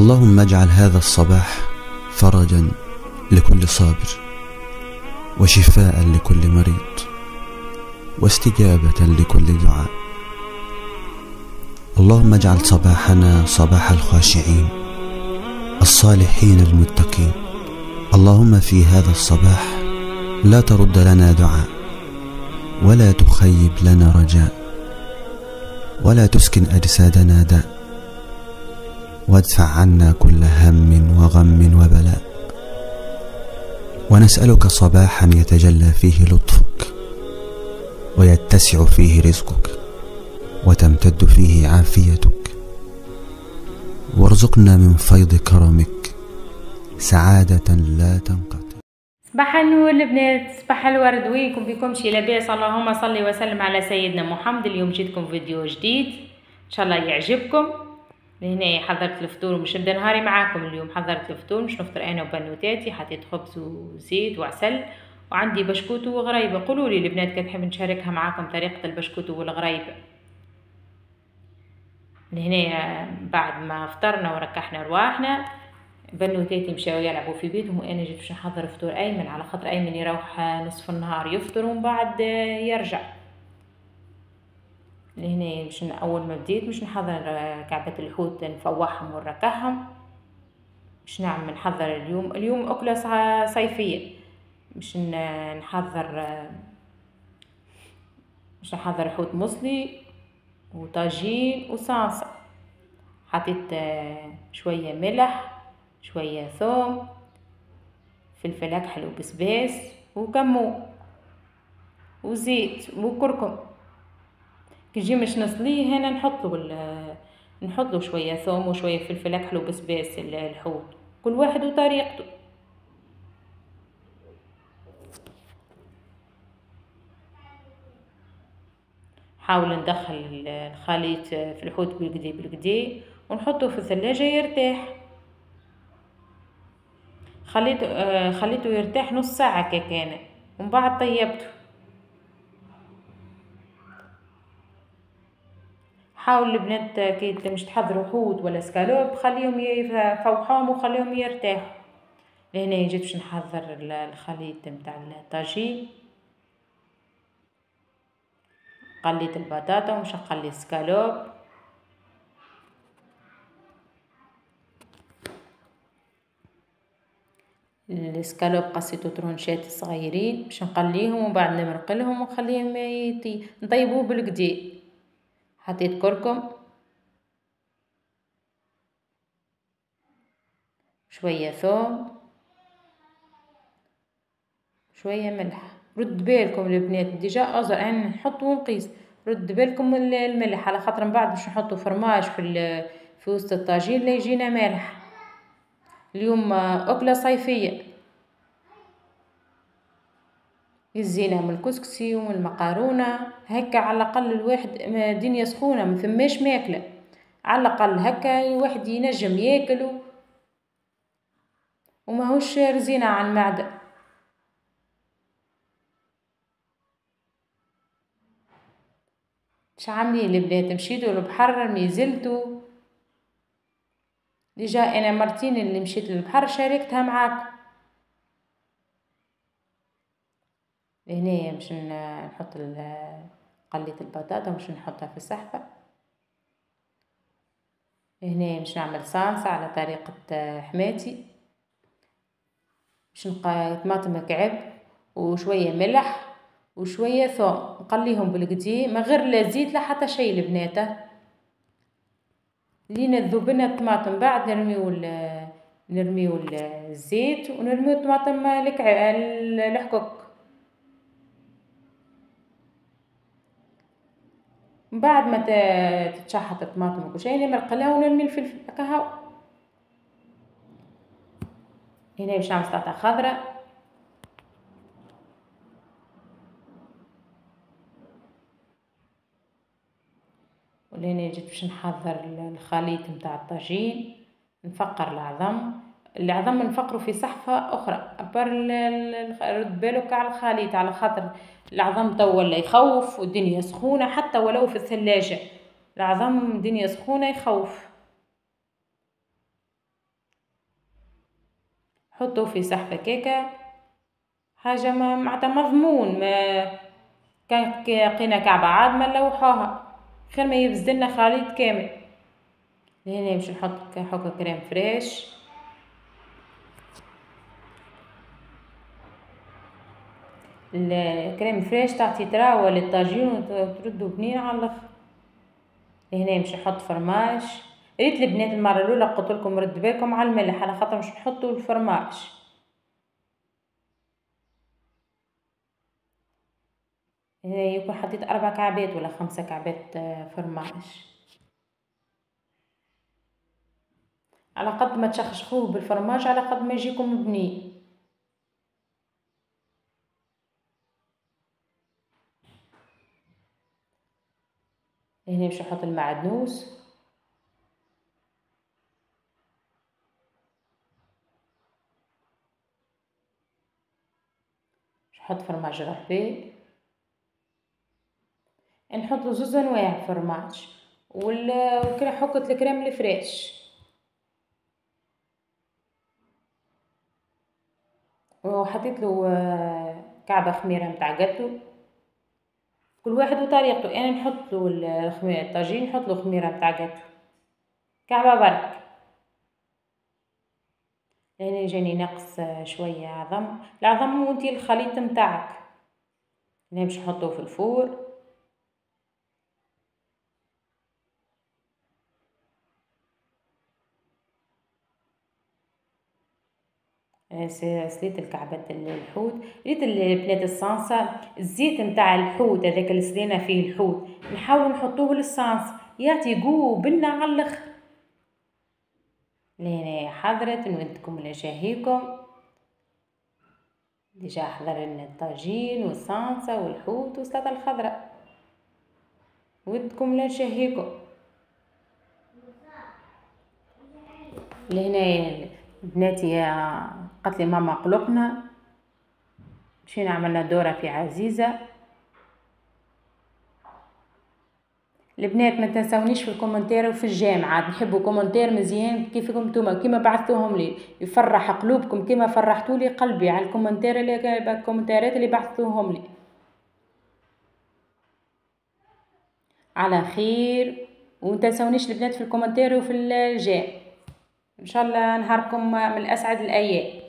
اللهم اجعل هذا الصباح فرجا لكل صابر، وشفاء لكل مريض، واستجابة لكل دعاء. اللهم اجعل صباحنا صباح الخاشعين الصالحين المتقين. اللهم في هذا الصباح لا ترد لنا دعاء، ولا تخيب لنا رجاء، ولا تسكن أجسادنا داء، وادفع عنا كل هم وغم وبلاء. ونسألك صباحا يتجلى فيه لطفك، ويتسع فيه رزقك، وتمتد فيه عافيتك، وارزقنا من فيض كرمك سعادة لا تنقطع. صباح النور البنات، صباح الورد، وينكم بكمشي لاباس؟ اللهم صل وسلم على سيدنا محمد. اليوم جيتكم فيديو جديد ان شاء الله يعجبكم. لهنا حضرت الفطور ومش نبدا نهاري معاكم. اليوم حضرت الفطور، مش نفطر انا وبنوتاتي. حطيت خبز وزيت وعسل، وعندي بشكوت وغريبه. قولوا لي البنات كان تحب نشاركها معاكم طريقه البشكوت والغريبه. لهنا بعد ما فطرنا وركحنا رواحنا، بنوتاتي مشاو يلعبوا في بيتهم، وانا جيت باش نحضر فطور ايمن، على خاطر ايمن يروح نصف النهار يفطر ومن بعد يرجع. لهنا مش اول ما بديت مش نحضر كعبة الحوت نفوحهم ونركحهم. مش نعمل نحضر اليوم اكله صيفيه. مش نحضر حوت مصلي وطاجين وصلصه. حطيت شويه ملح، شويه ثوم، فلفل اكحل وبسباس وكمون وزيت وكركم. كي نجي مش نصليه هنا نحط له شويه ثوم وشويه فلفل اكحل وبسباس. الحوت كل واحد وطريقته. حاول ندخل الخليط في الحوت بالقدي ونحطه في الثلاجة يرتاح. خليته يرتاح نص ساعة كان، ومن بعد طيبته. حاول البنات كي مش تحضروا حوت ولا سكالوب خليهم يفوحوهم وخليهم يرتاحوا. لهنا جيت باش نحضر الخليط نتاع الطاجين. قليت البطاطا ومش نقلي السكالوب. السكالوب قصيته ترونشات صغيرين باش نقليهم، وبعد نمرقلهم ونخليهم نطيبوه بالقدي. حطيت كركم، شويه ثوم، شويه ملح. رد بالكم البنات ديجا ازر انا نحط ونقيس. رد بالكم الملح، على خاطر من بعد باش نحطوا فرماج في وسط الطاجين لا يجينا مالح. اليوم اكله صيفيه، يزينا من الكسكسي ومن المقارونه هكا. على الاقل الواحد دنيا سخونه ما فماش ماكله، على الاقل هكا الواحد ينجم ياكل وماهوش رزينه على المعده. اش عاملين البنات؟ مشيتوا للبحر؟ ميزلتوا؟ ديجا انا مرتين اللي مشيت للبحر شاركتها معاكم. هنا باش نحط قليت البطاطا باش نحطها في السحفه. هنا باش نعمل صلصه على طريقه حماتي. باش طماطم مكعب وشويه ملح وشويه ثوم، نقليهم بالقدي ما غير لا زيت لا حتى شيء البنات. لينا ذوبنا الطماطم بعد نرميو الزيت ونرميو الطماطم الحكوك. بعد ما تتشحط الطماطم وكل شيء نمرقلها ونرمي الفلفل هكا. هنا باش نعمل سلطه خضراء. ولهنا جيت باش نحضر الخليط نتاع الطاجين. نفقر العظم نفقره في صحفه اخرى. رد بالك على الخليط، على خاطر العظم تو ولا يخوف والدنيا سخونه، حتى ولو في الثلاجه العظم الدنيا سخونه يخوف. حطوه في صحفة كيكة، حاجة معناتها مضمون. ما كان لقينا كعبة عاد ما نلوحوها، خير ما يفسدلنا خليط كامل. هنا باش نحط حكة كريم فريش، الكريم فريش تعطي تراوة للطاجين وتردو بنين على الاخر. هنا باش نحط فرماج. ريت البنات المرة الاولى قلتلكم رد بالكم على الملح على خاطر مش نحطو الفرماج. هنا يكون حطيت 4 كعبات ولا 5 كعبات فرماج، على قد ما تشخشخوه بالفرماج على قد ما يجيكم بنين. هنا باش نحط المعدنوس، باش نحط فرماج ربي، نحط زوز انواع فرماج وكرا حكة الكريم الفريش، وحطيت له كعبة خميرة متاع جاتو. كل واحد وطريقته، انا نحط له الطاجين نحط له خميرة متاع جاتو كعبة برك. هنا جاني ناقص شوية عظم، العظم وانتي الخليط متاعك. هنا باش نحطوه في الفور، سليت الكعبات الحوت. ريت البلاد الصانصة الزيت نتاع الحوت هذاك اللي سلينا فيه الحوت نحاولوا نحطوه للصانصة يعطي قوة بنة على الاخر. لهنا حضرت نودكم لشهيكم، ديجا حضر لنا الطاجين والصانصة والحوت والسلطة الخضراء، ودكم لشهيكم. لهنا بناتي قالت لي ماما قلقنا، مشينا عملنا دورة في عزيزة. البنات ما تنسونيش في الكومنتير وفي الجامعات، نحبوا كومنتير مزيان كيفكم نتوما كيما بعثتوهم لي يفرح قلوبكم كيما فرحتوا لي قلبي على الكومنتيرات اللي بعثتوهم لي. على خير، ومتنسونيش البنات في الكومنتير وفي الجام. ان شاء الله نهاركم من اسعد الايام.